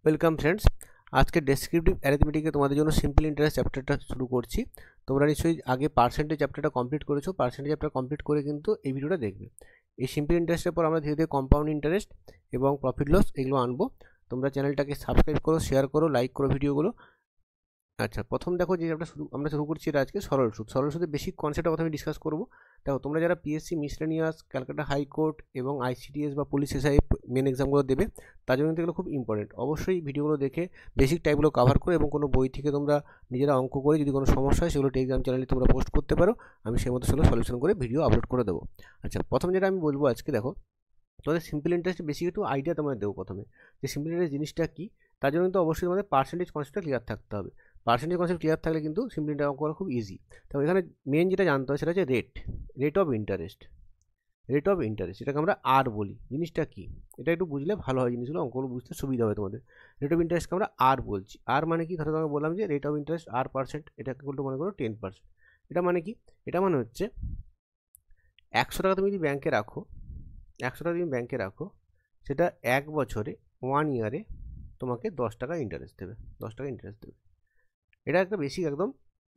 Welcome friends, আজকে descriptive অ্যারিথমেটিকে তোমাদের জন্য সিম্পল ইন্টারেস্ট চ্যাপ্টারটা শুরু করছি। তোমরা নিশ্চয়ই আগে পার্সেন্টেজ চ্যাপ্টারটা কমপ্লিট করেছো। পার্সেন্টেজ চ্যাপ্টার কমপ্লিট করে কিন্তু এই ভিডিওটা দেখবে। এই সিম্পল ইন্টারেস্টের পর আমরা ধীরে ধীরে কম্পাউন্ড ইন্টারেস্ট এবং প্রফিট লস এগুলো আনবো। তোমরা চ্যানেলটাকে সাবস্ক্রাইব করো, শেয়ার করো, লাইক করো ভিডিওগুলো। আচ্ছা, প্রথম দেখো যে আমরা শুরু করছি এটা আজকে সরল সুদ। সরল সুদের বেসিক কনসেপ্টের কথা আমি ডিসকাস করবো। দেখো, তোমরা যারা পিএসসি মিসলেনিয়াস, ক্যালকাটা হাইকোর্ট এবং আইসিডিএস বা পুলিশ এসআই মেন এক্সামগুলো দেবে, তার জন্য এগুলো খুব ইম্পর্টেন্ট। অবশ্যই ভিডিওগুলো দেখে বেসিক টাইপগুলো কভার করো এবং কোনো বই থেকে তোমরা নিজেরা অঙ্ক করে যদি কোনো সমস্যা হয় সেগুলো টেলিগ্রাম চ্যানেলে তোমরা পোস্ট করতে পারো। আমি সেই মতো সেগুলো সলিউশন করে ভিডিও আপলোড করে দেবো। আচ্ছা, প্রথম যেটা আমি বলবো আজকে, দেখো তোমাদের সিম্পল ইন্টারেস্ট বেশি একটু আইডিয়া তোমাদের দেবো প্রথমে, যে সিম্পল ইন্টারেস্ট জিনিসটা কী। তার জন্য কিন্তু অবশ্যই তোমাদের পার্সেন্টেজ কনসেপ্টটা ক্লিয়ার থাকতে হবে। পার্সেন্টেজ কনসেপ্ট ক্লিয়ার থাকলে কিন্তু সিম্পল ইন্টারেস্ট করা খুব ইজি। তো এখানে মেন যেটা জানতে হয় সেটা হচ্ছে rate of interest. Rate of interest এটাকে আমরা আর বলি। জিনিসটা কি, এটা একটু বুঝলে ভালো হয়, জিনিসগুলো অঙ্কগুলো বুঝতে সুবিধা হবে তোমাদের। রেট অফ ইন্টারেস্টকে আমরা আর বলছি। আর মানে কি, ধরো তোমাকে বললাম যে রেট অফ ইন্টারেস্ট R%, এটাকে বলতে মনে করো 10%। এটা মানে কি, এটা মানে হচ্ছে 100 টাকা তুমি যদি ব্যাংকে রাখো, 100 টাকা তুমি ব্যাংকে রাখো, সেটা 1 বছরে 1 ইয়ারে তোমাকে 10 টাকা ইন্টারেস্ট দেবে। 10 টাকা ইন্টারেস্ট দেবে। এটা একটা বেসিক একদম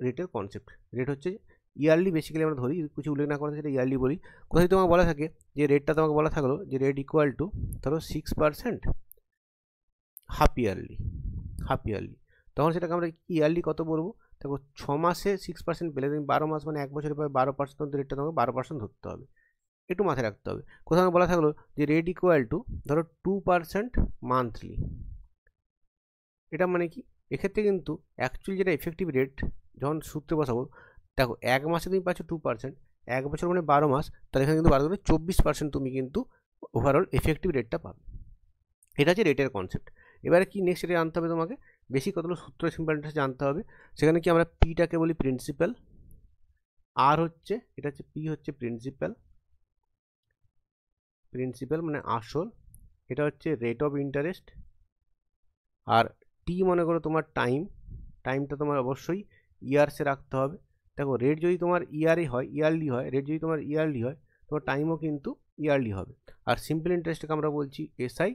রেটের কনসেপ্ট। রেট হচ্ছে ইয়ারলি, বেসিক্যালি আমরা ধরি, কিছু উল্লেখ না করে সেটা ইয়ারলি বলি। কোথায় তোমাকে বলা থাকে যে রেটটা তোমাকে বলা থাকলো যে রেট ইকুয়াল টু ধরো 6% হাফ ইয়ারলি, তখন সেটাকে আমরা ইয়ারলি কত বলবো। দেখো, 6 মাসে 6% পেলে তুমি 12 মাস মানে 1 বছরে পাবে 12%, রেটটা তোমাকে 12% ধরতে হবে। একটু মাথায় রাখতে হবে। কোথাও বলা থাকলো যে রেট ইকুয়াল টু ধরো 2% মান্থলি। এটা মানে কি, এক্ষেত্রে কিন্তু অ্যাকচুয়ালি যেটা এফেক্টিভ রেট যখন সূত্রে বসাবো, দেখো 1 মাসে তুমি পাচ্ছ 2%, 1 বছর মানে 12 মাস, তাহলে এখানে কিন্তু 12 24% তুমি কিন্তু ওভারঅল এফেক্টিভ রেটটা পাবে। এটা হচ্ছে রেটের কনসেপ্ট। এবারে কি নেক্সট, এটা জানতে হবে তোমাকে বেশি কতগুলো সূত্র সিম্পল ইন্টারেস্ট জানতে হবে। সেখানে কি আমরা পিটাকে বলি প্রিন্সিপাল, আর হচ্ছে এটা হচ্ছে পি হচ্ছে প্রিন্সিপাল মানে আসল, এটা হচ্ছে রেট অফ ইন্টারেস্ট। আর টি মনে করো তোমার টাইমটা তোমার অবশ্যই ইয়ার্সে রাখতে হবে। দেখো, রেট যদি তোমার ইয়ারলি হয়, রেট যদি তোমার ইয়ারলি হয়, তোমার টাইমও কিন্তু ইয়ারলি হবে। আর সিম্পল ইন্টারেস্টকে আমরা বলছি এসআই,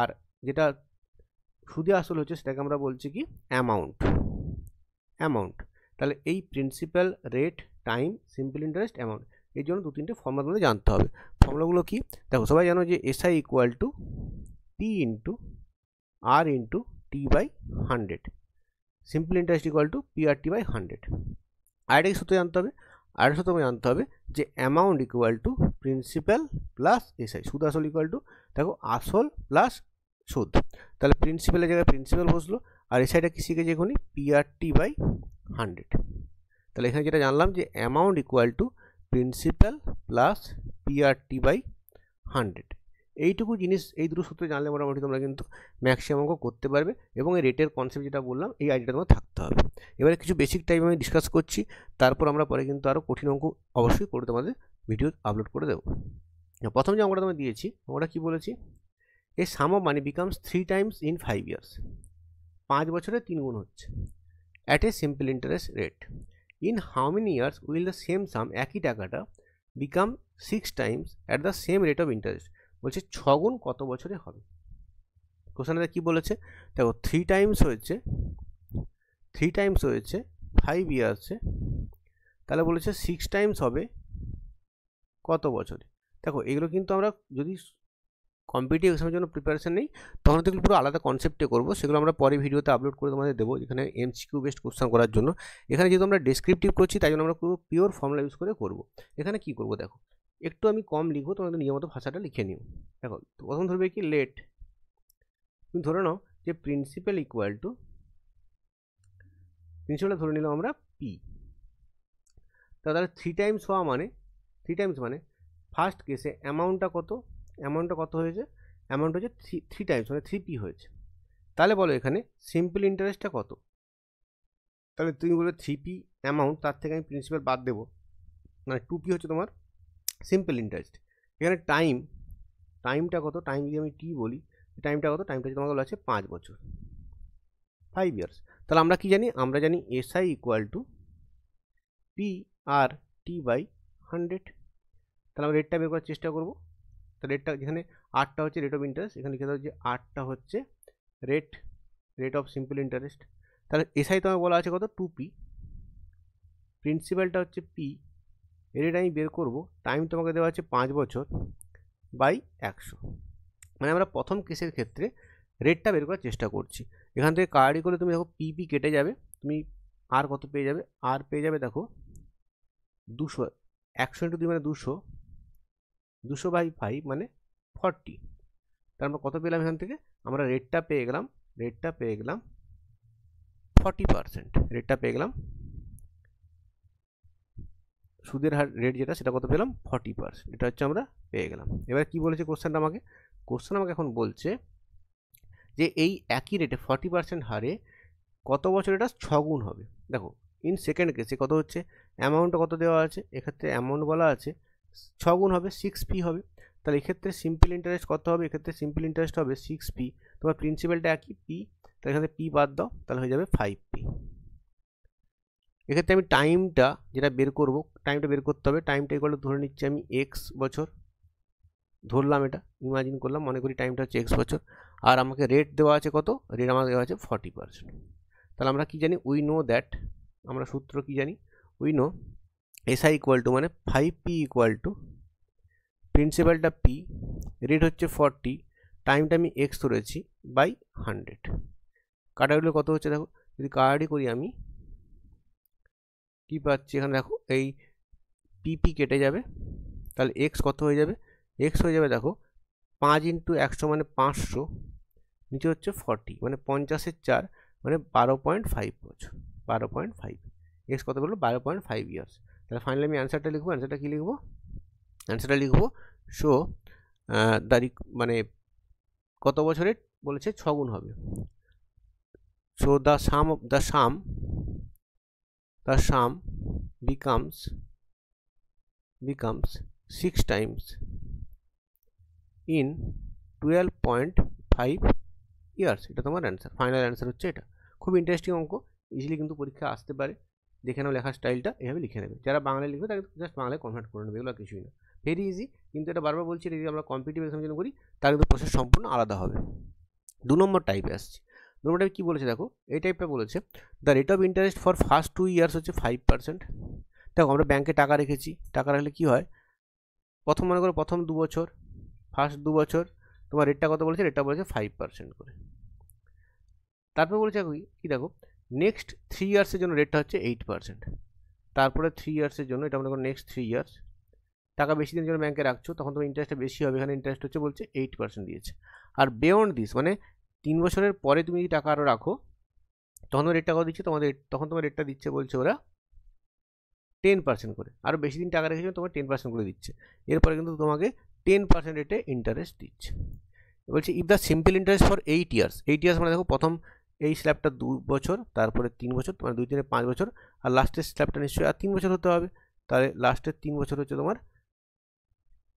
আর যেটা সুদে আসল হচ্ছে সেটাকে আমরা বলছি কি অ্যামাউন্ট। তাহলে এই principal, rate, time, simple interest, amount, এর জন্য 2-3টে ফর্মুলা তোমাদের জানতে হবে। ফর্মুলাগুলো কি, দেখো সবাই জানো যে SI equal to P into R into T by 100, simple interest equal to PRT by 100। আরেকটা কি সূত্র জানতে হবে, জানতে হবে যে amount equal to principal plus SI. সুদ আসল ইকুয়াল টু, দেখো আসল প্লাস সুদ, তাহলে প্রিন্সিপালের জায়গায় প্রিন্সিপাল বসলো, আর এসআইটা কি শিখেছি এখনই, PRT বাই 100। তাহলে এখানে যেটা জানলাম যে amount equal to principal plus PRT by 100। এইটুকু জিনিস, এই দুটো সূত্র জানলে মোটামুটি তোমরা কিন্তু ম্যাক্সিমাম অঙ্ক করতে পারবে। এবং এই রেটের কনসেপ্ট যেটা বললাম, এই আইডিয়াটা তোমার থাকতে হবে। এবারে কিছু বেসিক টাইপ আমি ডিসকাস করছি, তারপর আমরা পরে কিন্তু আরও কঠিন অঙ্ক অবশ্যই করে তোমাদের ভিডিও আপলোড করে দেবো। প্রথম যে অঙ্কটা তোমার দিয়েছি, অঙ্কটা কী বলেছি, a sum of money becomes 3 times in 5 years। 5 বছরে 3 গুণ হচ্ছে at a simple interest rate. In how many years will the same sum, একই টাকাটা, become 6 times at the same rate of interest. বলছে 6 গুণ কত বছরে হবে। কোশ্চেনটা কী বলেছে, দেখো 3 times হয়েছে 5 ইয়ার্সে, তাহলে বলেছে 6 times হবে কত বছরে। দেখো, এগুলো কিন্তু আমরা যদি কম্পিটিটিভ এক্সামের জন্য প্রিপারেশন নেই, তখন তো পুরো আলাদা কনসেপ্টে করবো, সেগুলো আমরা পরে ভিডিওতে আপলোড করে তোমাদের দেবো, এখানে MCQ বেস্ট কোশ্চেন করার জন্য। এখানে যেহেতু আমরা ডেসক্রিপটিভ করছি, তাই জন্য আমরা পুরো পিওর ফর্মুলা ইউজ করে করবো। এখানে কি করবো, দেখো একটু আমি কম লিখবো, তোমাদের নিয়মিত ভাষাটা লিখে নিও। দেখো, প্রথম ধরবে কি, লেট, তুমি ধরে নাও যে প্রিন্সিপাল ইকুয়াল টু, প্রিন্সিপালটা ধরে নিলাম আমরা পি। তাহলে 3 times হওয়া মানে, ফার্স্ট কেসে অ্যামাউন্টটা কত হয়েছে, অ্যামাউন্ট হচ্ছে 3 times মানে 3p হয়েছে। তাহলে বলো এখানে সিম্পল ইন্টারেস্টটা কত, তাহলে তুমি বলবে 3p অ্যামাউন্ট, তার থেকে আমি প্রিন্সিপাল বাদ দেবো, মানে 2p হচ্ছে তোমার সিম্পল ইন্টারেস্ট। এখানে টাইমটা কত, টাইম যদি আমি টি বলি, টাইমটা কত, টাইমটা তোমাকে বলা আছে 5 বছর, 5 ইয়ার্স। তাহলে আমরা কি জানি, আমরা জানি SI equal to PRT by 100। তাহলে আমরা রেটটা বের করার চেষ্টা করবো। তাহলে রেটটা, যেখানে আরটা হচ্ছে রেট অফ ইন্টারেস্ট, এখানে লিখে দাও যে আরটা হচ্ছে rate rate of simple interest. তাহলে এসআই তোমাকে বলা আছে কত 2p, প্রিন্সিপালটা হচ্ছে p, রেট আমি বের করব, টাইম তোমাকে দেওয়া আছে 5 বছর বাই 100। মানে আমরা প্রথম কেসের ক্ষেত্রে রেটটা বের করার চেষ্টা করছি। এখান থেকে কার্ডি করলে তুমি দেখো পিপি কেটে যাবে, তুমি আর কত পেয়ে যাবে, আর পেয়ে যাবে দেখো 200, 100 × 2 মানে 200, 200 বাই 5 মানে 40। তার আমরা কত পেলাম এখান থেকে, আমরা রেটটা পেয়ে গেলাম 40%, রেটটা পেয়ে গেলাম, সুদের হার রেট যেটা সেটা কত পেলাম 40%, এটা হচ্ছে আমরা পেয়ে গেলাম। এবার কি বলেছে কোশ্চেনটা আমাকে, কোশ্চেন আমাকে এখন বলছে যে এই একই রেটে 40% হারে কত বছর এটা 6 গুণ হবে। দেখো ইন সেকেন্ড কেসে কত হচ্ছে, অ্যামাউন্টটা কত দেওয়া আছে, এক্ষেত্রে অ্যামাউন্ট বলা আছে 6 গুণ হবে, 6p হবে। তাহলে এক্ষেত্রে সিম্পল ইন্টারেস্ট কত হবে, এক্ষেত্রে সিম্পল ইন্টারেস্ট হবে 6p, তোমার প্রিন্সিপালটা একই p, তাহলে এখানে p বাদ দাও, তাহলে হয়ে যাবে 5p। এক্ষেত্রে আমি টাইমটা যেটা বের করব, টাইমটা বের করতে হবে, টাইমটা ইকুয়াল ধরে নিচ্ছি আমি x বছর ধরলাম, এটা ইমাজিন করলাম, মনে করি টাইমটা হচ্ছে x বছর, আর আমাকে রেট দেওয়া আছে কত, রেট আমাকে দেওয়া আছে 40%। তাহলে আমরা কি জানি, উই নো দ্যাট, আমরা সূত্র কি জানি, we know SI equal to মানে 5p ইকুয়াল টু প্রিন্সিপালটা p, রেট হচ্ছে 40, টাইমটা আমি x ধরেছি বাই 100। কাটাগুলো কত হচ্ছে দেখো, যদি কাটাকাটি করি আমি কি পাচ্ছি, এখানে দেখো এই পিপি কেটে যাবে, তাহলে x কত হয়ে যাবে, x হয়ে যাবে দেখো 5 × 100 মানে 500, নিচে হচ্ছে 40 মানে 50-এর 4 মানে 12.5 বছর, 12.5, x কত বললো 12.5 ইয়ার্স। তাহলে ফাইনালি আমি অ্যান্সারটা লিখবো, অ্যান্সারটা কি লিখবো, অ্যান্সারটা লিখবো শো মানে কত বছরে বলেছে 6 গুণ হবে, so the some becomes 6 times in 12.5 years. এটা তোমার অ্যান্সার, ফাইনাল অ্যান্সার হচ্ছে এটা। খুব ইন্টারেস্টিং অঙ্ক, ইজিলি কিন্তু পরীক্ষা আসতে পারে। দেখে নাও লেখার স্টাইলটা, এভাবে লিখে নেবে, যারা বাংলায় লিখবে তাকে জাস্ট বাংলায় কনভার্ট করে নেবে, এগুলো কিছুই না, ভেরি ইজি। কিন্তু এটা বারবার বলছি, যদি আমরা কম্পিটিটিভ এক্সামের জন্য করি তার কিন্তু প্রসেস সম্পূর্ণ আলাদা হবে। 2 নম্বর টাইপে আসছি, 2 নম্বর টাইপ কী বলেছে দেখো, এই টাইপটা বলেছে the rate of interest for first 2 years হচ্ছে 5%। দেখো আমরা ব্যাংকে টাকা রেখেছি, টাকা রাখলে কী হয়, প্রথম মনে করো প্রথম 2 বছর, ফার্স্ট 2 বছর তোমার রেটটা কত বলেছে, রেটটা বলেছে 5% করে। তারপর বলেছে কি দেখো, নেক্সট 3 ইয়ার্সের জন্য রেটটা হচ্ছে 8%, তারপরে 3 ইয়ার্সের জন্য, এটা মনে করো নেক্সট 3 ইয়ার্স, টাকা বেশি দিনের জন্য ব্যাংকে রাখছো তখন তোমার ইন্টারেস্টটা বেশি হবে, এখানে ইন্টারেস্ট হচ্ছে বলছে 8% দিয়েছে। আর বিয়ন্ড দিস মানে 3 বছরের পরে তুমি যদি টাকা আরও রাখো তখন রেটটা কত দিচ্ছে তোমাদের, তখন তোমার রেটটা দিচ্ছে বলছে ওরা 10% করে, আরও বেশি দিন টাকা রেখেছো তোমার 10% করে দিচ্ছে, এরপরে কিন্তু তোমাকে 10% রেটে ইন্টারেস্ট দিচ্ছে। বলছে if the simple interest for 8 years, 8 years মানে দেখো প্রথম এই স্ল্যাবটা 2 বছর, তারপরে 3 বছর, তোমার 2 3 5 বছর, আর লাস্টের স্ল্যাবটা নিশ্চয়ই আর 3 বছর হতে হবে, তাহলে লাস্টের 3 বছর হচ্ছে তোমার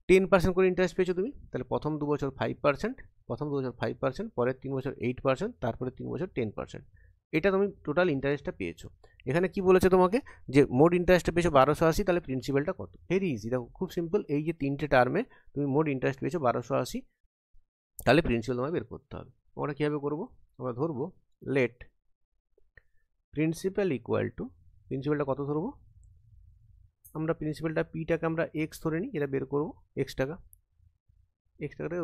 10% করে ইন্টারেস্ট পেয়েছো তুমি। তাহলে প্রথম 2 বছর 5%, প্রথম 2 বছর 5%, পরের 3 বছর 8%, তারপরে 3 বছর 10%, এটা তুমি টোটাল ইন্টারেস্টটা পেয়েছো। এখানে কি বলেছে তোমাকে যে মোট ইন্টারেস্টটা পেয়েছো 1280, তাহলে প্রিন্সিপালটা কত, ভেরি ইজি, দেখো খুব সিম্পল, এই যে 3টে টার্মে তুমি মোট ইন্টারেস্ট পেয়েছো 1280, তাহলে প্রিন্সিপাল তোমায় বের করতে হবে। আমরা কীভাবে করবো, আমরা ধরবো লেট প্রিন্সিপাল ইকুয়াল টু, প্রিন্সিপালটা কত ধরবো, আমরা প্রিন্সিপালটা পিটাকে আমরা এক্স ধরে নিই, এটা বের করবো x টাকা,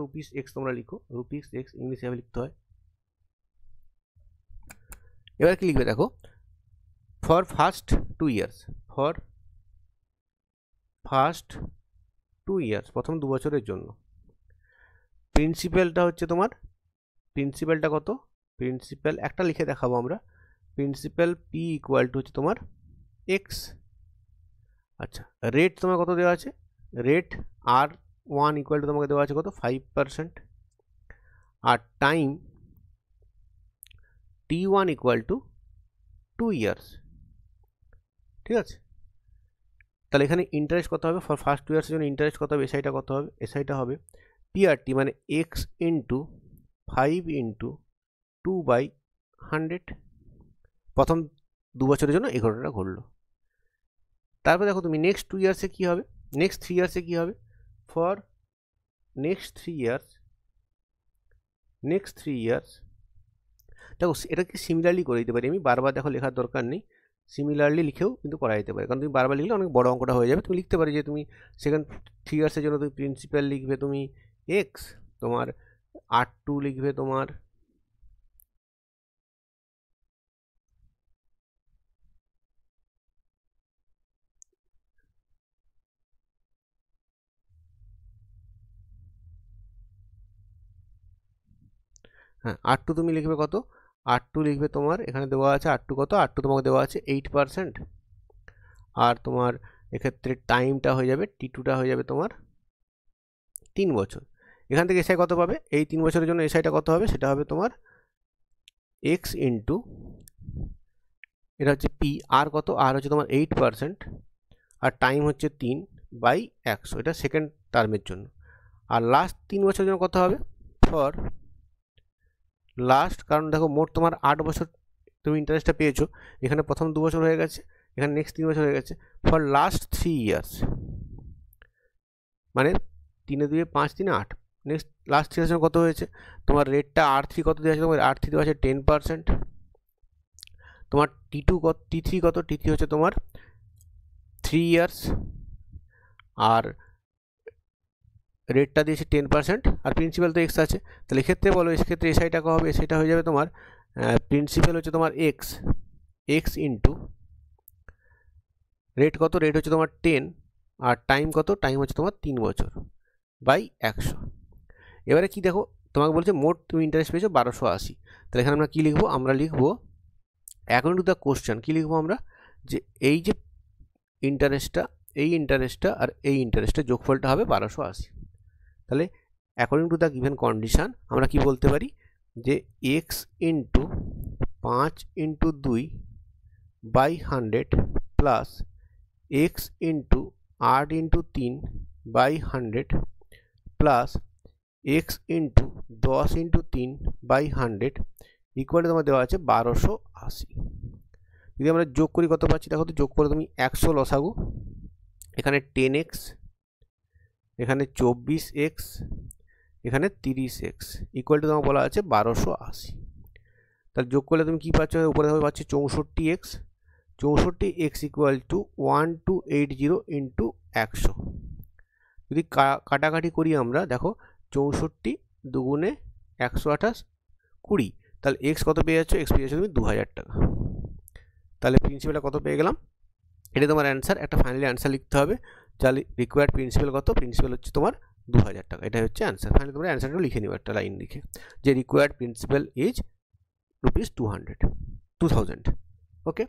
রুপিস এক্স তোমরা লিখো, রুপিস এক্স ইংলিশে এভাবে লিখতে হয়। এবার কি লিখবে দেখো, for first 2 years, for first 2 years, প্রথম 2 বছরের জন্য প্রিন্সিপালটা হচ্ছে তোমার, প্রিন্সিপালটা কত, প্রিন্সিপাল একটা লিখে দেখাবো আমরা, প্রিন্সিপাল পি ইকুয়াল টু হচ্ছে তোমার এক্স। আচ্ছা রেট তোমার কত দেওয়া আছে, রেট R1 ইকুয়াল টু তোমাকে দেওয়া আছে কত 5%, আর time T1 equal to 2 years, ঠিক আছে। তাহলে এখানে ইন্টারেস্ট কত হবে, ফর ফার্স্ট 2 ইয়ার্সের জন্য ইন্টারেস্ট কত হবে, এসআইটা কত হবে, এসআইটা হবে পিআরটি মানে এক্স ইন্টু 5 ইন্টু 2/100, প্রথম 2 বছরের জন্য এই ঘটনাটা ঘটলো। তারপর দেখো তুমি নেক্সট 2 ইয়ার্সে কী হবে, নেক্সট 3 ইয়ার্সে কী হবে, ফর নেক্সট 3 ইয়ার্স দেখো এটা কি সিমিলারলি করে দিতে পারি আমি, বারবার দেখো লেখার দরকার নেই, সিমিলারলি লিখেও কিন্তু করা যেতে পারে, কারণ তুমি বারবার লিখলে অনেক বড় অঙ্কটা হয়ে যাবে। তুমি লিখতে পারি যে তুমি সেকেন্ড 3 ইয়ার্সের জন্য তুমি প্রিন্সিপাল লিখবে তুমি এক্স, তোমার R2 লিখবে তোমার হ্যাঁ R2 তুমি লিখবে কত, R2 লিখবে তোমার এখানে দেওয়া আছে R2 কত, R2 তোমাকে দেওয়া আছে 8%, আর তোমার এক্ষেত্রে টাইমটা হয়ে যাবে T2টা হয়ে যাবে তোমার 3 বছর। এখান থেকে এসআই কত পাবে, এই 3 বছরের জন্য এসআইটা কত হবে, সেটা হবে তোমার এক্স ইন্টু এটা হচ্ছে পি, আর কত, আর হচ্ছে তোমার 8%, আর টাইম হচ্ছে 3/100, এটা সেকেন্ড টার্মের জন্য। আর লাস্ট 3 বছরের জন্য কত হবে, ফর লাস্ট, কারণ দেখো মোট তোমার 8 বছর তুমি ইন্টারেস্টটা পেয়েছো, এখানে প্রথম 2 বছর হয়ে গেছে, এখানে নেক্সট 3 বছর হয়ে গেছে, ফর লাস্ট 3 ইয়ার্স, মানে 3 2 5 3 8, নেক্সট লাস্ট 3 ইয়ার্সের কত হয়েছে, তোমার রেটটা R3 কত দেওয়া আছে, তোমার R3 দেওয়া আছে 10%, তোমার T2 কত, T3 কত, T3 হচ্ছে তোমার 3 ইয়ার্স, আর রেটটা দিয়েছে 10%, আর প্রিন্সিপাল তো এক্স আছে, তাহলে এক্ষেত্রে বলো এক্ষেত্রে এসআই টাকা হবে, সেটা হয়ে যাবে তোমার প্রিন্সিপাল হচ্ছে তোমার এক্স ইন্টু রেট কত, রেট হচ্ছে তোমার 10, আর টাইম কত, টাইম হচ্ছে তোমার 3 বছর বাই 100। এবারে কি দেখো তোমাকে বলছে মোট তুমি ইন্টারেস্ট পেয়েছো 1280, তাহলে এখানে আমরা কী লিখবো, আমরা লিখবো অ্যাকর্ডিং টু দ্য কোশ্চেন, কী লিখবো আমরা, যে এই যে ইন্টারেস্টটা, এই ইন্টারেস্টটা আর এই ইন্টারেস্টের যোগফলটা হবে 1280। তাহলে according to the given condition আমরা কি বলতে পারি, যে x into 5 into 2/100 plus x into 8 into 3/100 plus x into 10 into 3/100 equal তোমার দেওয়া আছে 1280। যদি আমরা যোগ করি কত পাচ্ছি, দেখো তো যোগ করে তুমি 100 লসাগু, এখানে 10x, এখানে 24x, এখানে 30x ইকুয়াল টু তোমার বলা আছে 1280। তাহলে যোগ করলে তুমি কী পাচ্ছ, উপরে দেখো পাচ্ছি 64x, 64x equal to 1280 into 100। যদি কাটাকাটি করি আমরা, দেখো 64 দুগুণে 128 20, তাহলে এক্স কত পেয়ে যাচ্ছ, এক্স পেয়ে যাচ্ছ তুমি 2000 টাকা। তাহলে প্রিন্সিপালটা কত পেয়ে গেলাম, এটা তোমার অ্যান্সার, একটা ফাইনালি অ্যান্সার লিখতে হবে, তাহলে রিকোয়ার্ড প্রিন্সিপাল কত, প্রিন্সিপাল হচ্ছে তোমার 2000 টাকা, এটা হচ্ছে অ্যান্সার। ফাইনালি তোমরা অ্যান্সারটা লিখে নিও একটা লাইন লিখে, যে রিকোয়ার্ড প্রিন্সিপাল ইজ ₹2000। ওকে,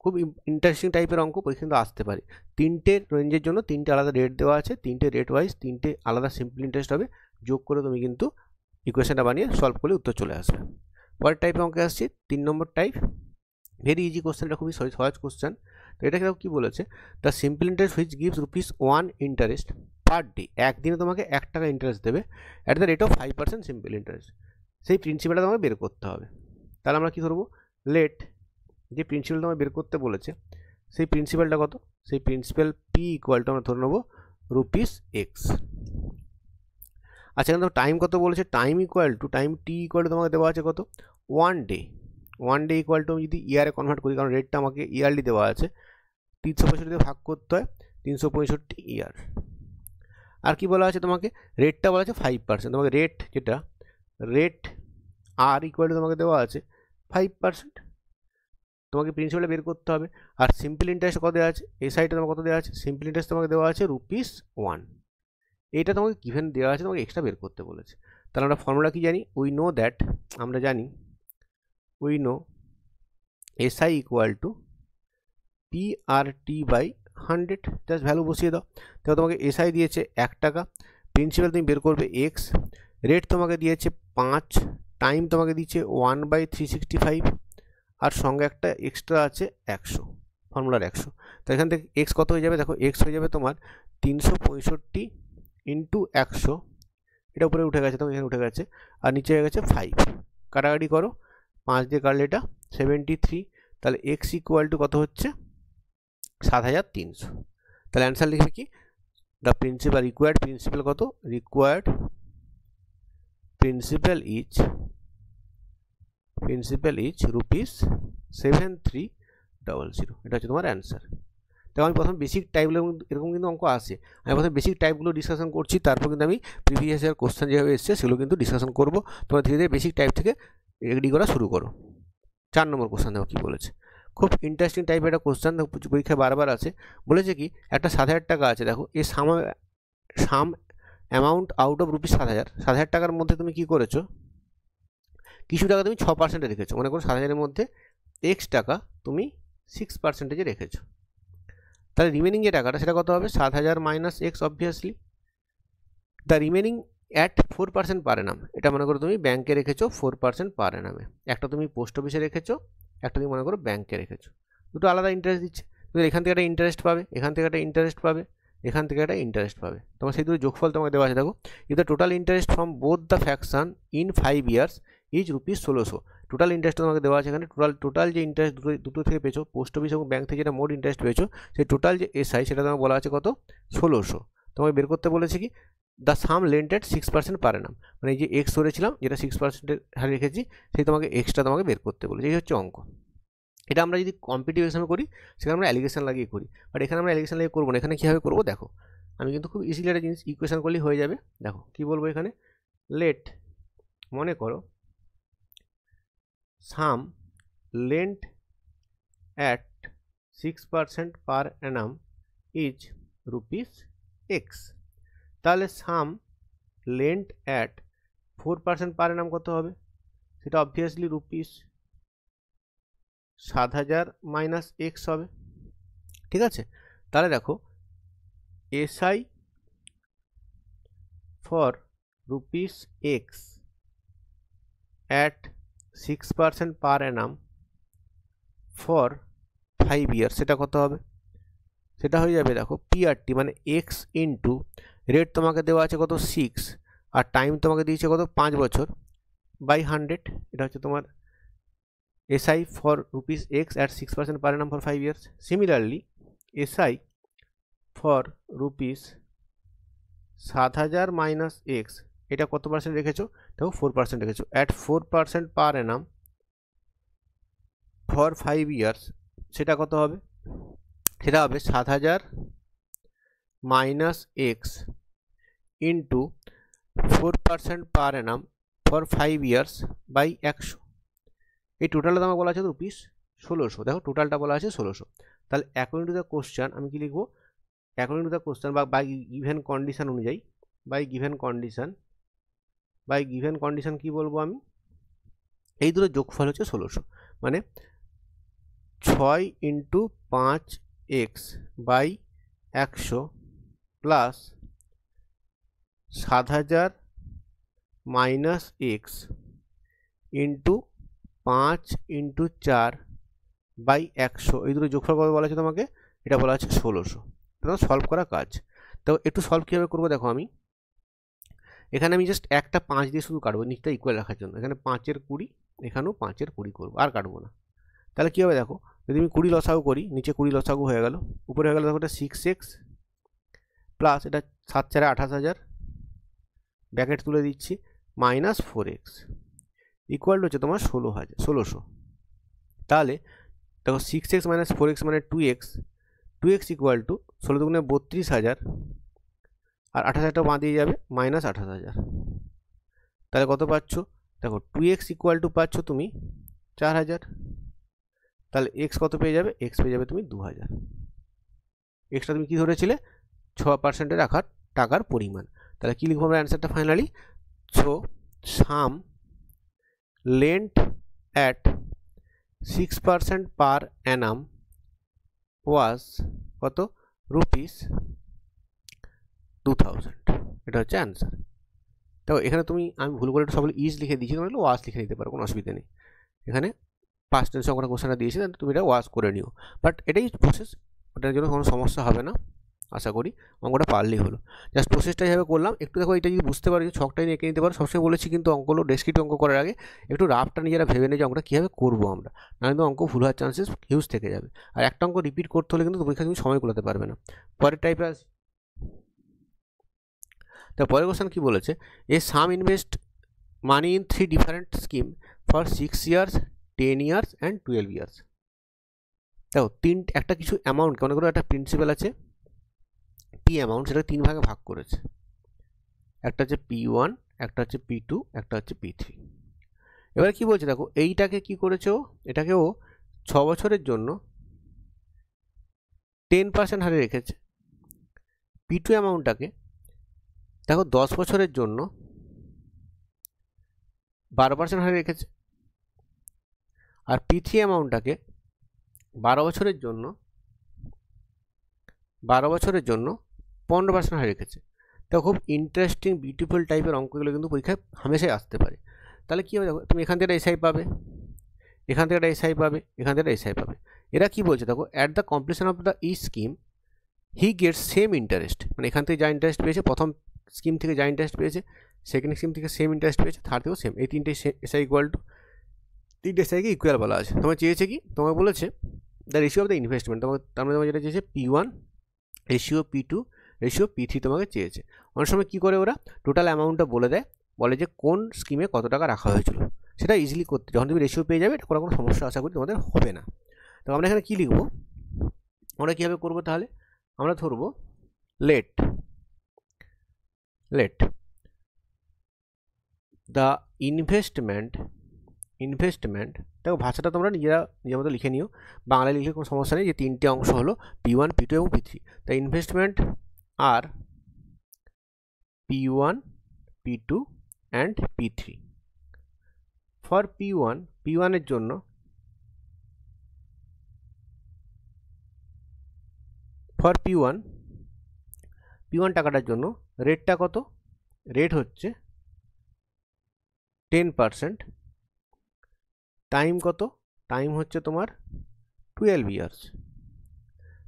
খুব ইন্টারেস্টিং টাইপের অঙ্ক পরীক্ষা কিন্তু আসতে পারে। 3টে রেঞ্জের জন্য 3টে আলাদা রেট দেওয়া আছে, 3টে রেট ওয়াইজ 3টে আলাদা সিম্পল ইন্টারেস্ট হবে, যোগ করে তুমি কিন্তু ইকুয়েশনটা বানিয়ে সলভ করলে উত্তর চলে আসবে। পরের টাইপের অঙ্কে আসছি 3 নম্বর টাইপ, ভেরি ইজি কোশ্চেন, এটা খুবই সহজ কোশ্চেন। তো এটা কী বলেছে, the simple interest which gives ₹1 interest per day, একদিনে তোমাকে 1 টাকা ইন্টারেস্ট দেবে at the rate of 5% simple interest, সেই প্রিন্সিপালটা তোমাকে বের করতে হবে। তাহলে আমরা কী করবো, লেট যে প্রিন্সিপাল তোমায় বের করতে বলেছে সেই প্রিন্সিপালটা কত, সেই প্রিন্সিপাল পি ইকুয়াল টু আমরা ধরে নেবো ₹x। আচ্ছা, এখানে টাইম কত বলেছে, time equal to time T equal to তোমাকে দেওয়া আছে কত 1 ডে, 1 ডে ইকুয়াল টু আমি যদি ইয়ারে কনভার্ট করি, কারণ রেটটা আমাকে ইয়ারলি দেওয়া আছে, 365 দিয়ে ভাগ করতে হয়, 365 ইয়ার। আর কি বলা আছে তোমাকে, রেটটা বলা আছে 5%, তোমাকে রেট যেটা রেট আর ইকুয়াল টু তোমাকে দেওয়া আছে 5%, তোমাকে প্রিন্সিপালটা বের করতে হবে। আর সিম্পল ইন্টারেস্ট কত দেওয়া আছে, এই সাইডে তোমাকে কত দেওয়া আছে, সিম্পল ইন্টারেস্ট তোমাকে দেওয়া আছে ₹1, এইটা তোমাকে গিভেন দেওয়া আছে, তোমাকে এক্সট্রা বের করতে বলেছে। তাহলে আমরা ফর্মুলা কি জানি, উই নো দ্যাট, আমরা জানি we no SI equal to PRT/100, just value বসিয়ে দাও। তাহলে তোমাকে SI দিয়েছে 1 টাকা, প্রিন্সিপাল তুমি বের করবে x, রেট তোমাকে দিয়েছে 5, টাইম তোমাকে দিচ্ছে 1/365, আর সঙ্গে একটা এক্সট্রা আছে 100, ফর্মুলার 100। তো এখান থেকে এক্স কত হয়ে যাবে, দেখো এক্স হয়ে যাবে তোমার 365 ইন্টু 100, এটা উপরে উঠে গেছে, তোমার এখানে উঠে গেছে, আর নিচে হয়ে গেছে 5, কাটাকাটি করো, 5 দিয়ে কাটলে এটা 73, তাহলে এক্স ইকুয়াল টু কত হচ্ছে 7300। তাহলে অ্যান্সার লিখবে কি, দ্য প্রিন্সিপাল রিকোয়ার্ড প্রিন্সিপাল কত, required principal is principal is ₹7300। এটা হচ্ছে তোমার অ্যান্সার। দেখো আমি প্রথম বেসিক টাইপগুলো এরকম কিন্তু অঙ্ক আসে, আমি প্রথমে বেসিক টাইপগুলো ডিসকাশন করছি, তারপর কিন্তু আমি প্রিভিয়াস ইয়ার কোশ্চেন যেভাবে এসছে সেগুলো কিন্তু ডিসকাশন করবো। তোমরা ধীরে ধীরে বেসিক টাইপ থেকে রেডি করা শুরু করো। 4 নম্বর কোশ্চেন দেখো কী বলেছে, খুব ইন্টারেস্টিং টাইপের একটা কোশ্চেন, পরীক্ষায় বারবার আছে। বলেছে কি একটা 7,000 টাকা আছে, দেখো এই সাম অ্যামাউন্ট আউট অফ ₹7,000। 7,000 টাকার মধ্যে তুমি কি করেছো, কিছু টাকা তুমি 6% রেখেছো, মনে করো 7,000-এর মধ্যে x টাকা তুমি 6% রেখেছো, তাহলে রিমেনিং যে টাকাটা সেটা কত হবে, 7,000 minus x obviously the remaining at 4% per Anam. এটা মনে করো তুমি ব্যাংকে রেখেছো 4% পার অ্যানামে, একটা তুমি পোস্ট অফিসে রেখেছো, একটা তুমি মনে করো ব্যাংকে রেখেছো, দুটো আলাদা ইন্টারেস্ট দিচ্ছে। তুমি এখান থেকে একটা ইন্টারেস্ট পাবে, এখান থেকে একটা ইন্টারেস্ট পাবে, এখান থেকে একটা ইন্টারেস্ট পাবে, তোমার সেই দুটো যোগফল তোমাকে দেওয়া আছে। দেখো if the total interest from both the faction in 5 years is ₹1600। Total interest তোমাকে দেওয়া আছে এখানে, টোটাল যে ইন্টারেস্ট দুটো থেকে পেয়েছো, পোস্ট অফিস এবং ব্যাংক থেকে যেটা মোট ইন্টারেস্ট পেয়েছো, সেই টোটাল যে এসআই সেটা তোমাকে বলা আছে কত, 1600। তোমাকে বের করতে বলেছি কি the some lent at 6% per Anam, মানে এই যে এক্স ধরেছিলাম যেটা 6% হারে রেখেছি, সেই তোমাকে এক্সটা তোমাকে বের করতে বলেছি। এই হচ্ছে অঙ্ক। এটা আমরা যদি কম্পিটিটিভ এক্সামে করি সেখানে আমরা অ্যালিগেশন লাগিয়ে করি, বাট এখানে আমরা অ্যালিগেশন লাগিয়ে করবো না। এখানে কীভাবে করবো দেখো, আমি কিন্তু খুব ইজিলি একটা জিনিস ইকুয়েশন করলেই হয়ে যাবে। দেখো কী বলবো এখানে, লেট মনে করো sum lent at 6% per annum is ₹x। তাহলে sum lent at 4% per annum কত হবে, সেটা অবভিয়াসলি ₹7,000 মাইনাস এক্স হবে। ঠিক আছে, তাহলে দেখো SI for ₹x at 6% per Anam for 5 years, সেটা কত হবে, সেটা হয়ে যাবে দেখো পিআরটি মানে এক্স ইন্টু রেট তোমাকে দেওয়া আছে কত 6, আর টাইম তোমাকে দিয়েছে কত 5 বছর, বাই 100। এটা হচ্ছে তোমার SI for ₹x at 6% per annum for 5 years. Similarly, SI for ₹7,000 minus x, এটা কত পার্সেন্ট রেখেছো, দেখো 4% রেখেছো, at 4% per annum for 5 years, সেটা কত হবে, সেটা হবে 7,000 minus x into 4% per annum for 5 years by 100। এই টোটালটা আমাকে বলা আছে ₹1600। দেখো টোটালটা বলা আছে 1600, তাহলে অ্যাকর্ডিং টু দ্য কোশ্চেন আমি কি লিখবো, অ্যাকর্ডিং টু দ্য কোশ্চেন বা বাই গিভেন কন্ডিশন অনুযায়ী, বাই গিভেন কন্ডিশন কি বলবো আমি, এই দুটো যোগফল হচ্ছে 1600, মানে 6 × 5x by 100 plus 7,000 minus x into 5 × 4 by 100, এই দুটো যোগফল কত বলা আছে তোমাকে, এটা বলা আছে 1600। তোমার সলভ করা কাজ। তো একটু সলভ কীভাবে করবো দেখো, আমি এখানে আমি জাস্ট একটা 5 দিয়ে শুধু কাটবো নিচটা ইকুয়াল রাখার জন্য, এখানে 5-এর 20, এখানেও 5-এর 20 করবো, আর কাটবো না। তাহলে কী হবে দেখো, যদি আমি 20 লসাগু করি, নিচে 20 লসাগু হয়ে গেল, উপরে হয়ে গেল দেখো এটা 6x প্লাস এটা 7 × 4 = 28,000, ব্র্যাকেট তুলে দিচ্ছি, মাইনাস 4x ইকুয়াল হচ্ছে তোমার 1600। তাহলে দেখো 6x মাইনাস 4x মানে 2x ইকুয়াল টু 16 দুগুণে 32,000, আর 28,000টা বাঁ দিয়ে যাবে, মাইনাস 28,000। তাহলে কত পাচ্ছ দেখো, 2x ইকুয়াল টু পাচ্ছ তুমি 4,000, তাহলে x কত পেয়ে যাবে, x পেয়ে যাবে তুমি 2,000। এক্সটা তুমি কী ধরেছিলে, 6% রাখার টাকার পরিমাণ। তাহলে কী লিখবো আমরা অ্যান্সারটা finally, so some lent at 6% per Anam ওয়াজ কত, ₹2,000। এটা হচ্ছে অ্যান্সার। তো এখানে তুমি, আমি ভুল করে সব ইজ লিখে দিয়েছি, তুমি ওয়াজ লিখে নিতে পারো, কোনো অসুবিধা নেই। এখানে পাস্ট টেন্সে আমরা কোশ্চেনটা দিয়েছি, তুমি এটা ওয়াজ করে নিও, বাট এটাই প্রসেস, ওটার জন্য কোনো সমস্যা হবে না, আশা করি অঙ্কটা পারলেই হলো। জাস্ট প্রসেসটা হিসাবে করলাম, একটু দেখো এটা যদি বুঝতে পারো, ছকটাই এঁকে নিতে পারো। সবসময় বলেছি কিন্তু অঙ্কগুলো ডেসক্রিপটিভ অঙ্ক করার আগে একটু রাফটা নিজেরা ভেবে নেই যে অঙ্কটা কীভাবে করবো আমরা, নাহলে কিন্তু অঙ্ক ভুল হওয়ার চান্সেস হিউজ থেকে যাবে। আর একটা অঙ্ক রিপিট করতে হলে কিন্তু পরীক্ষা তুমি সময় কুলাতে পারবে না। পরের টাইপে আসি, তো পরের কোশ্চেন কী বলেছে, a sum invest money in 3 different scheme for 6 years 10 years and 12 years. দেখো একটা কিছু অ্যামাউন্ট মনে করো একটা প্রিন্সিপাল আছে পি অ্যামাউন্ট, সেটা 3 ভাগে ভাগ করেছে। একটা হচ্ছে P1, একটা হচ্ছে P2, একটা হচ্ছে P3। এবার কি বলছে দেখো এইটাকে কি করেছে ও, এটাকে ও 6 বছরের জন্য 10% হারে রেখেছে। P2 অ্যামাউন্টটাকে দেখো 10 বছরের জন্য 12% হারে রেখেছে। আর P3 অ্যামাউন্টটাকে 12 বছরের জন্য 15% হারে রেখেছে। তো খুব ইন্টারেস্টিং বিউটিফুল টাইপের অঙ্কগুলো কিন্তু পরীক্ষায় হামেশাই আসতে পারে। তাহলে কী হবে দেখো, তুমি এখান থেকে এসআই পাবে, এখান থেকে একটা এসআই পাবে, এখান থেকে এসআই পাবে। এরা কি বলছে দেখো, at the completion of the E scheme he gets same interest, মানে এখান থেকে যা ইন্টারেস্ট পেয়েছে, প্রথম স্কিম থেকে যা ইন্টারেস্ট পেয়েছে, সেকেন্ড স্কিম থেকে সেম ইন্টারেস্ট পেয়েছে, থার্ড থেকেও সেম, এই তিনটে এসআই ইকুয়াল টু, তিনটে এসআইকে ইকুয়াল বলা আছে। তোমার চেয়েছে কি, তোমাকে বলেছে the ratio of the investment, তোমাকে তার মানে তোমার যেটা চেয়েছে P1 ratio P2 ratio P3 তোমাকে চেয়েছে। অনেক সময় কী করে ওরা টোটাল অ্যামাউন্টটা বলে দেয়, বলে যে কোন স্কিমে কত টাকা রাখা হয়েছিল, সেটা ইজিলি করতে যখন তুমি রেশিও পেয়ে যাবে এটা করার কোনো সমস্যা আশা করি তোমাদের হবে না। তো আমরা এখানে কী লিখবো, আমরা কীভাবে করবো তাহলে, আমরা ধরবো লেট দ্য ইনভেস্টমেন্ট, দেখো ভাষাটা তোমরা নিজের মতো লিখে নিও, বাংলায় লিখলে কোনো সমস্যা নেই। যে তিনটে অংশ হলো P1, P2 এবং P3। তাই investment R P1, P2 and P3 for P1 এর জন্য P1 টাকাটার জন্য রেটটা কত, রেট হচ্ছে 10%, টাইম কত, টাইম হচ্ছে তোমার 12 ইয়ার্স।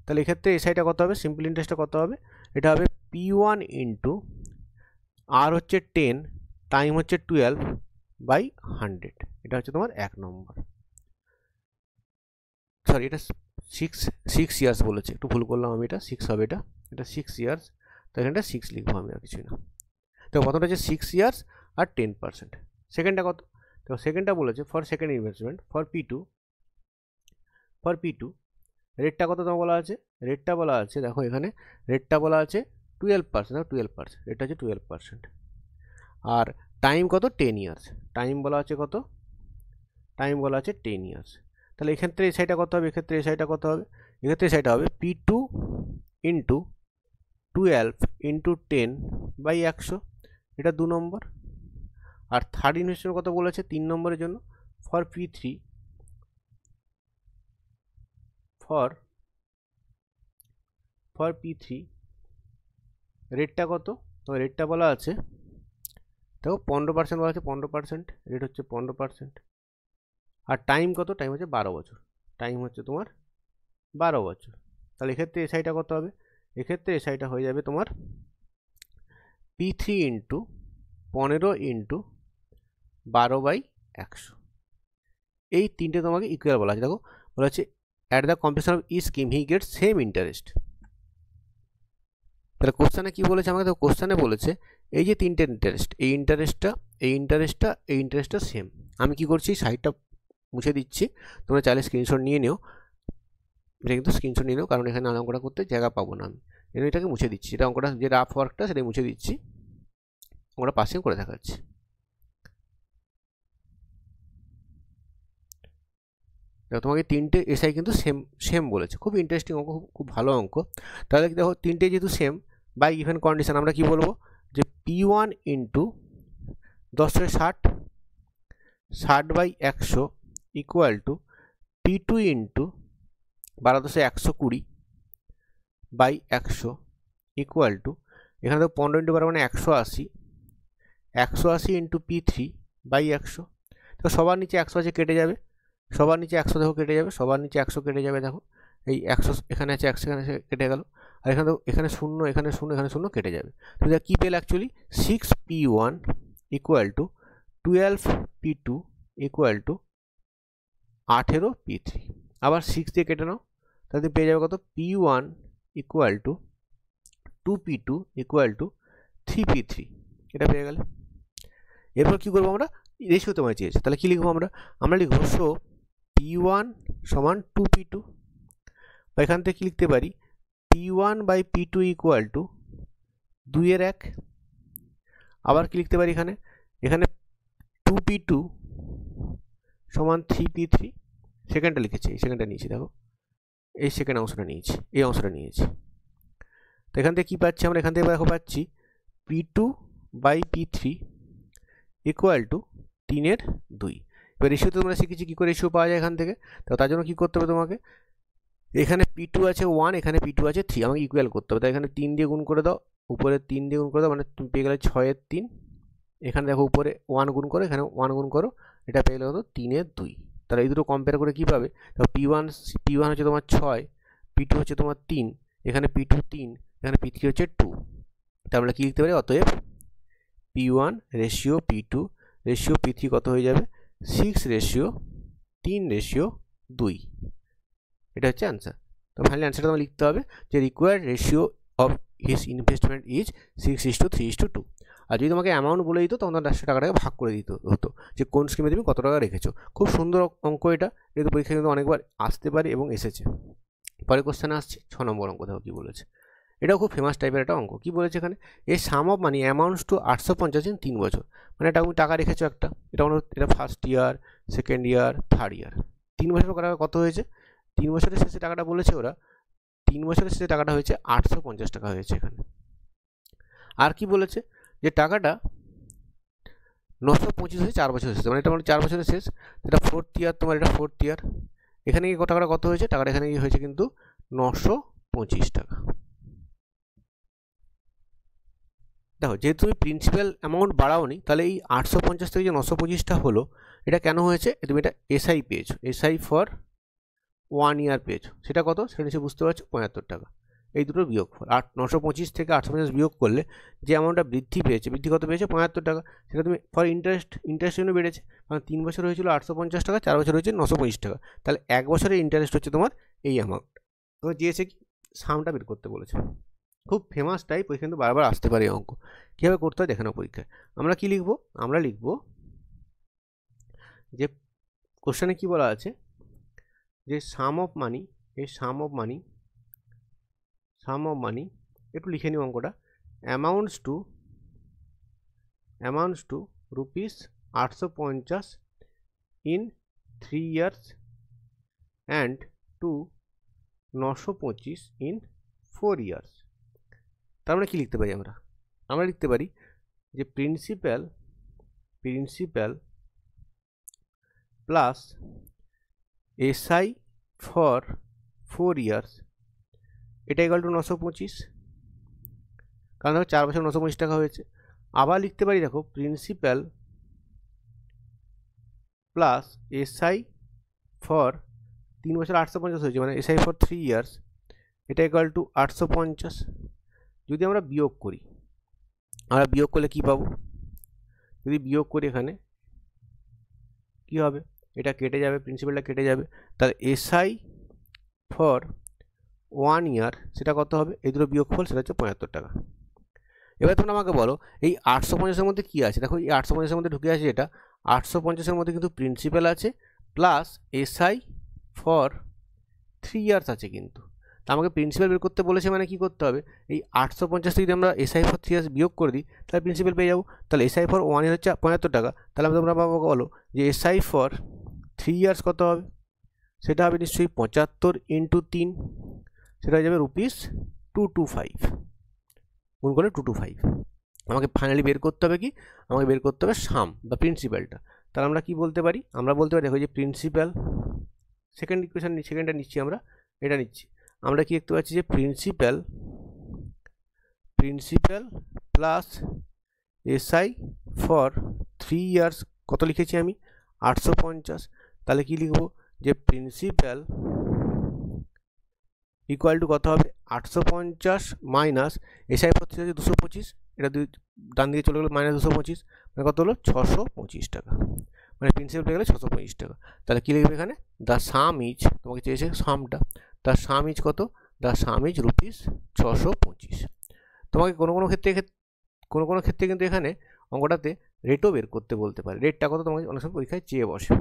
তাহলে এক্ষেত্রে এসআইটা কত হবে, সিম্পল ইন্টারেস্টটা কত হবে, এটা হবে P1 ইন্টু আর হচ্ছে 10, টাইম হচ্ছে 12/100, এটা হচ্ছে তোমার 1 নম্বর। সরি, এটা 6 ইয়ার্স বলেছে, একটু ভুল করলাম আমি, এটা 6 হবে, এটা 6 ইয়ার্স, তো এখানটা 6 লিখবো আমি, আর কিছুই না। তো প্রথমটা হচ্ছে 6 ইয়ার্স আর 10%। সেকেন্ডটা কত, তো সেকেন্ডটা বলেছে for second investment for P2 রেটটা কত তোমার বলা আছে, রেটটা বলা আছে দেখো এখানে রেটটা বলা আছে 12%, 12%, রেটটা হচ্ছে 12%। আর টাইম কত, 10 ইয়ার্স, টাইম বলা আছে কত, টাইম বলা আছে 10 ইয়ার্স। তাহলে এক্ষেত্রে এসআইটা কত হবে, এক্ষেত্রে এসআইটা কত হবে, এক্ষেত্রে এসআইটা হবে P2 ইন্টু 12 ইন্টু 10/100, এটা 2 নম্বর। আর থার্ড ইনভেস্টমেন্ট কত বলেছে 3 নম্বরের জন্য ফর P3 রেটটা কত, তো রেটটা বলা আছে দেখো 15% বলা আছে, 15%, রেট হচ্ছে 15%। আর টাইম কত, টাইম হচ্ছে 12 বছর, টাইম হচ্ছে তোমার 12 বছর। তাহলে এক্ষেত্রে এসআইটা কত হবে, এক্ষেত্রে এসআইটা হয়ে যাবে তোমার P3 ইন্টু 15 ইন্টু 12/100, এই তিনটে তোমাকে ইকুয়াল বলা আছে। দেখো বলা আছে at the completion of E scheme he gets same interest. তাহলে কোশ্চানে কী বলেছে আমাকে, দেখো কোশ্চানে বলেছে এই যে তিনটে ইন্টারেস্ট, এই ইন্টারেস্টটা সেম। আমি কি করছি, সাইডটা মুছে দিচ্ছি, তোমরা চাইলে স্ক্রিনশট নিয়ে নিও, এটা কিন্তু স্ক্রিনশট নিয়ে নিও, কারণ এখানে অঙ্কটা করতে জায়গা পাবো না আমি, এটাকে মুছে দিচ্ছি, এটা অঙ্কটা যে রাফ ওয়ার্কটা সেটাই মুছে দিচ্ছি, অঙ্কটা পাশে করে দেখাচ্ছি। দেখো তোমাকে তিনটে এসআই কিন্তু সেম বলেছে, খুব ইন্টারেস্টিং অঙ্ক, খুব ভালো অঙ্ক। তাহলে দেখো তিনটে যেহেতু সেম, বাই গিভেন কন্ডিশন আমরা কি বলবো, যে P1 into 10/60/100 equal to P2 into 12/120/100 equal to, এখানে তো 15 ইন্টু 12 মানে 180 ইন্টু P3/100। তো সবার নিচে 180 কেটে যাবে, সবার নিচে 100 দেখো কেটে যাবে, সবার নিচে 100 কেটে যাবে, দেখো এই 100 এখানে আছে, 100 এখানে কেটে গেল, আর এখানে তো এখানে 0 এখানে 0 এখানে 0 কেটে যাবে। তো এটা কী পেলে actually 6P1 equal to 12P2 equal to 18P3। আবার 6 দিয়ে কেটে নাও, তাহলে পেয়ে যাবে কত, P1 equal to 2P2 equal to 3P3, এটা পেয়ে গেলে। এরপর কী করবো আমরা, রেশিও তোমায় চেয়েছে, তাহলে কী লিখবো আমরা লিখবো শো P1 সমান 2P2, বা এখান থেকে কী লিখতে পারি P1 by P2 equal to 2/1। আবার কি লিখতে পারি এখানে 2P2 সমান 3P3, সেকেন্ডটা লিখেছি, এই সেকেন্ডটা নিয়েছি, দেখো এই সেকেন্ড অংশটা নিয়েছি, এই অংশটা নিয়েছি। তো এখান থেকে কী পাচ্ছি আমরা, এখান থেকে দেখো পাচ্ছি P2 by P3 equal to 3/2। এবার রেশিও তোমরা শিখেছি কী করে রেশিও পাওয়া যায় এখান থেকে। তো তার জন্য কী করতে হবে তোমাকে, এখানে P2 আছে 1, এখানে P2 আছে 3, আমাকে ইকুয়াল করতে হবে। তাই এখানে 3 দিয়ে গুণ করে দাও, উপরে 3 দিয়ে গুণ করে দাও, মানে তুমি পেয়ে গেলে 6/3। এখানে দেখো উপরে 1 গুণ করো, এখানে 1 গুণ করো, এটা পেয়ে গেলে কত 3/2। তাহলে এই দুটো কম্পেয়ার করে কী পাবে, তো P1 হচ্ছে তোমার 6, P2 হচ্ছে তোমার 3, এখানে P2 3, এখানে P3 হচ্ছে 2। তা আমরা কী লিখতে পারি, অতএব P1 ratio P2 ratio P3 কত হয়ে যাবে 6:3:2। এটা হচ্ছে অ্যান্সার। তো ফাইনাল অ্যান্সারটা তোমার লিখতে হবে যে required ratio of his investment is 6:3:2। আর যদি তোমাকে অ্যামাউন্ট বলে দিত তখন 100 টাকাটাকে ভাগ করে দিতে হতো যে কোন স্কিমে তুমি কত টাকা রেখেছো। খুব সুন্দর অঙ্ক এটা, কিন্তু পরীক্ষা কিন্তু অনেকবার আসতে পারে এবং এসেছে। পরে কোশ্চেন আসছে 6 নম্বর অঙ্ক, দেখো কী বলেছে। এটাও খুব ফেমাস টাইপের একটা অঙ্ক। কী বলেছে এখানে, এই sum of money amounts to 850 in 3 বছর। মানে এটা তুমি টাকা রেখেছো একটা, এটা first year, second year, third year, 3 বছর টাকা কত হয়েছে, 3 বছরের শেষে টাকাটা বলেছে ওরা, 3 বছরের শেষে টাকাটা হয়েছে 850 টাকা হয়েছে এখানে। আর কি বলেছে যে টাকাটা 925 হয়েছে 4 বছরের শেষে, মানে এটা 4 বছরের শেষ, এটা ফোর্থ ইয়ার, তোমার এটা ফোর্থ ইয়ার। এখানে কি টাকাটা কত হয়েছে, টাকাটা এখানে হয়েছে কিন্তু 925 টাকা। দেখো যেহেতু তুমি প্রিন্সিপাল অ্যামাউন্ট বাড়াওনি, তাহলে এই 850 থেকে যে 925টা হলো, এটা কেন হয়েছে, তুমি এটা এসআই পেয়েছো, এসআই ফর 1 ইয়ার পেয়েছো। সেটা কত, সেটা নিশ্চয়ই বুঝতে পারছো, 75 টাকা। এই দুটোর বিয়োগফল, 925 থেকে 850 বিয়োগ করলে যে অ্যামাউন্টটা বৃদ্ধি কত পেয়েছে 75 টাকা। সেটা তুমি ফর ইন্টারেস্ট জন্য বেড়েছে, কারণ 3 বছর হয়েছিল 850 টাকা, 4 বছর হয়েছে 925 টাকা, তাহলে 1 বছরের ইন্টারেস্ট হচ্ছে তোমার এই অ্যামাউন্ট। তো দিয়েছে কি সামটা বের করতে বলেছে। খুব ফেমাস টাইপ, ওই কিন্তু বারবার আসতে পারে এই অঙ্ক। কীভাবে করতে হয় দেখে নাও পরীক্ষায়। আমরা কি লিখবো, আমরা লিখব যে কোশ্চেনে কি বলা আছে যে সাম অফ মানি, এই সাম অফ মানি একটু লিখে নিই অঙ্কটা, amounts to rupees 850 in 3 years and to 925 in 4 years. তার মানে কী লিখতে পারি আমরা লিখতে পারি যে principal plus SI for 4 years, এটা ইকুয়াল টু 925, কারণ দেখো 4 বছর 925 টাকা হয়েছে। আবার লিখতে পারি দেখো প্রিন্সিপাল প্লাস এসআই ফর 3 বছর 850 হয়েছে, মানে এসআই ফর 3 ইয়ার্স, এটা ইকুয়াল টু 850। যদি আমরা বিয়োগ করি, করলে কি পাবো, যদি বিয়োগ করি এখানে কি হবে, এটা কেটে যাবে, প্রিন্সিপালটা কেটে যাবে, তাহলে এসআই ফর 1 ইয়ার সেটা কত হবে, এই দুটো বিয়োগফল সেটা হচ্ছে 75 টাকা। এবার তোমরা আমাকে বলো এই 850-এর মধ্যে কী আছে, দেখো এই 850-এর মধ্যে ঢুকে আছে, এটা 850-এর মধ্যে কিন্তু প্রিন্সিপাল আছে প্লাস এসআই ফর 3 ইয়ার্স আছে কিন্তু। তা আমাকে প্রিন্সিপাল বের করতে বলেছে, মানে কি করতে হবে, এই 850 থেকে যদি আমরা এসআই ফর 3 ইয়ার্স বিয়োগ করে দিই তাহলে প্রিন্সিপাল পেয়ে যাবো। তাহলে এসআই ফর 1 ইয়ার হচ্ছে 75 টাকা, তাহলে তোমরা আমাকে বলো যে এসআই ফর 3 ইয়ার্স কত হবে, সেটা হবে নিশ্চয়ই 75 ইন্টু 3, সেটা হয়ে যাবে রুপিস 225, গুণ করে 225। আমাকে ফাইনালি বের করতে হবে কি, আমাকে বের করতে হবে সাম বা প্রিন্সিপালটা। তাহলে আমরা কি বলতে পারি, আমরা বলতে পারি দেখো যে প্রিন্সিপাল, সেকেন্ড ইকুয়েশন সেকেন্ডটা নিচ্ছি আমরা, এটা নিচ্ছি, আমরা কি দেখতে পাচ্ছি যে principal plus SI for 3 years কত লিখেছি আমি 850, তাহলে কি লিখবো যে প্রিন্সিপাল ইকুয়াল টু কত হবে 850 মাইনাস এসআই ফর 3 225, এটা ডান দিকে চলে গেলো মাইনাস 225, মানে কত হলো 625 টাকা, মানে প্রিন্সিপাল পেয়ে গেলে 625 টাকা। তাহলে কী লিখবে এখানে, দ্য সাম ইজ, তোমাকে চেয়েছে সামটা, দ্য সাম ইজ কত, দ্য সাম ইজ রুপিস 625। তোমাকে কোনো ক্ষেত্রে কিন্তু এখানে অঙ্কটাতে রেটও বের করতে বলতে পারে। রেটটা কত তোমাকে অনেক সময় পরীক্ষায় চেয়ে বসে।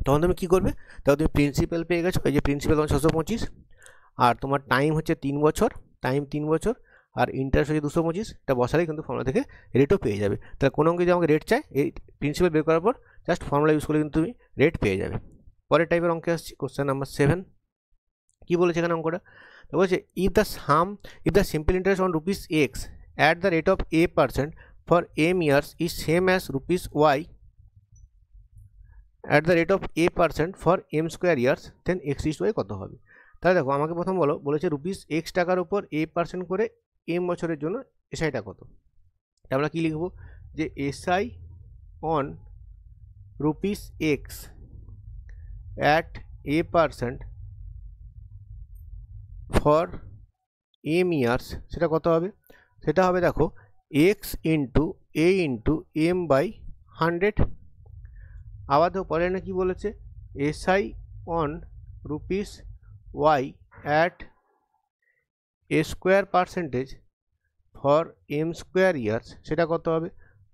তখন তুমি কী করবে, তখন তুমি প্রিন্সিপাল পেয়ে গেছো, এই যে প্রিন্সিপাল তোমার 625, আর তোমার টাইম হচ্ছে 3 বছর, আর ইন্টারেস্ট হচ্ছে 225, এটা বসালেই কিন্তু ফর্মুলা থেকে রেটও পেয়ে যাবে। তাহলে কোনো অঙ্কে যদি আমাকে রেট চাই, এই প্রিন্সিপাল বের করার পর জাস্ট ফর্মুলা ইউজ করলে কিন্তু তুমি রেট পেয়ে যাবে। পরের টাইপের অঙ্কে আসছি, কোশ্চেন নাম্বার 7। কী বলেছে এখানে অঙ্কটা? তো বলছে if the simple interest on rupees x at the rate of a% for m years is same as rupees y at the rate of a% for m square years, then x is to y কত হবে? তাহলে দেখো আমাকে প্রথম বলেছে rupees x টাকার উপর a% করে m বছরের জন্য এসআইটা কত। তা আমরা কী লিখব, যে SI on rupees x at a% for m years, সেটা কত হবে? সেটা হবে দেখো x into a into m by 100। আবার দেখো পরে না কি বলেছে, SI on rupees y at a square percentage for m square years, সেটা কত হবে?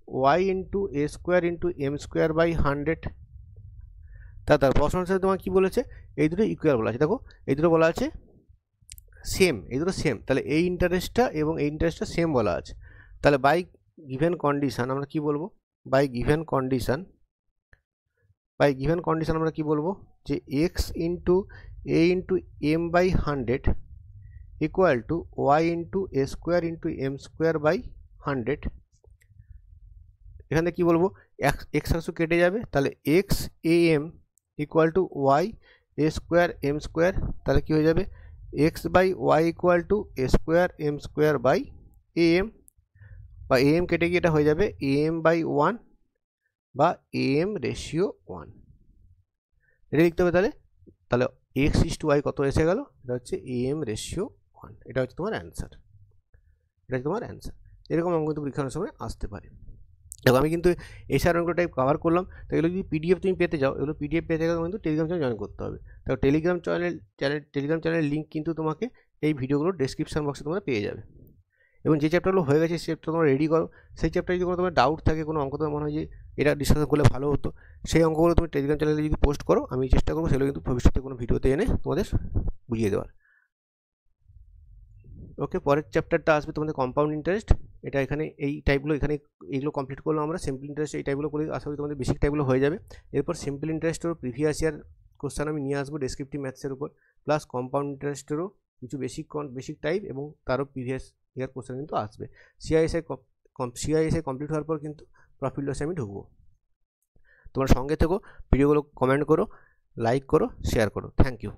Y into a square into m square by 100। তার প্রশ্নের সাথে তোমার কী বলেছে, এই দুটো ইকুয়াল বলা আছে। দেখো এই দুটো বলা আছে সেম, এই দুটো সেম, তাহলে এই ইন্টারেস্টটা এবং এই ইন্টারেস্টটা সেম বলা আছে। তাহলে বাই গিভেন কন্ডিশান আমরা কি বলবো, বাই গিভেন কন্ডিশান আমরা কি বলবো, যে x into a into m by 100 equal to y into a square into m square by 100। এখানে কি বলবো, এক্স অংশ কেটে যাবে, তাহলে x a m equal to y a square m square, তাহলে কি হয়ে যাবে, x by y equal to a square m square by a m, বা এ এম কেটে গিয়ে এটা হয়ে যাবে এ এম বাই 1 বা এ এম রেশিও 1। এটা লিখতে হবে। তাহলে এক্স ইস টু ওয়াই কত এসে গেল, এটা হচ্ছে এ এম রেশিও 1। এটা হচ্ছে তোমার অ্যান্সার, এরকম অঙ্ক কিন্তু পরীক্ষার সময় আসতে পারে। দেখো আমি কিন্তু এই সার অঙ্ক টাইপ কভার করলাম। তো এগুলো যদি পিডিএফ তুমি পেতে যাও, এগুলো পিডিএফ পেতে গেলে কিন্তু টেলিগ্রাম চ্যানেল জয়েন করতে হবে। তো টেলিগ্রাম চ্যানেলের লিঙ্ক কিন্তু তোমাকে এই ভিডিওগুলোর ডেসক্রিপশন বক্সে তোমরা পেয়ে যাবে। এবং যে চ্যাপ্টারগুলো হয়ে গেছে সেই চ্যাপ্টার তোমরা রেডি করো। সেই চ্যাপ্টারে যদি কোনো তোমার ডাউট থাকে, কোনো অঙ্ক তোমার মনে হয় যে এটা ডিসকাস করলে ভালো হতো, সেই অঙ্কগুলো তুমি টেলিগ্রাম চ্যানেলে যদি পোস্ট করো, আমি চেষ্টা করবো সেগুলো কিন্তু ভবিষ্যতে কোনো ভিডিওতে এনে তোমাদের বুঝিয়ে দেওয়ার। ওকে, পরের চ্যাপ্টারটা আসবে তোমাদের কম্পাউন্ড ইন্টারেস্ট। এটা এখানে এই টাইপগুলো এইগুলো কমপ্লিট করলাম আমরা। সিম্পল ইন্টারেস্ট এই টাইপগুলো করে আশা করি তোমাদের বেসিক টাইপগুলো হয়ে যাবে। এরপর সিম্পল ইন্টারেস্টেরও প্রিভিয়াস ইয়ার কোশ্চেন আমি নিয়ে আসবো ডেসক্রিপটিভ ম্যাথসের উপর, প্লাস কম্পাউন্ড ইন্টারেস্টেরও কিছু বেসিক টাইপ এবং তারও প্রিভিয়াস ইয়ার কোশ্চেন কিন্তু আসবে। সিআইএসআই কমপ্লিট হওয়ার পর কিন্তু প্রফিট লসে আমি ঢুকবো। তোমরা সঙ্গে থেকো, ভিডিওগুলো কমেন্ট করো, লাইক করো, শেয়ার করো। Thank you.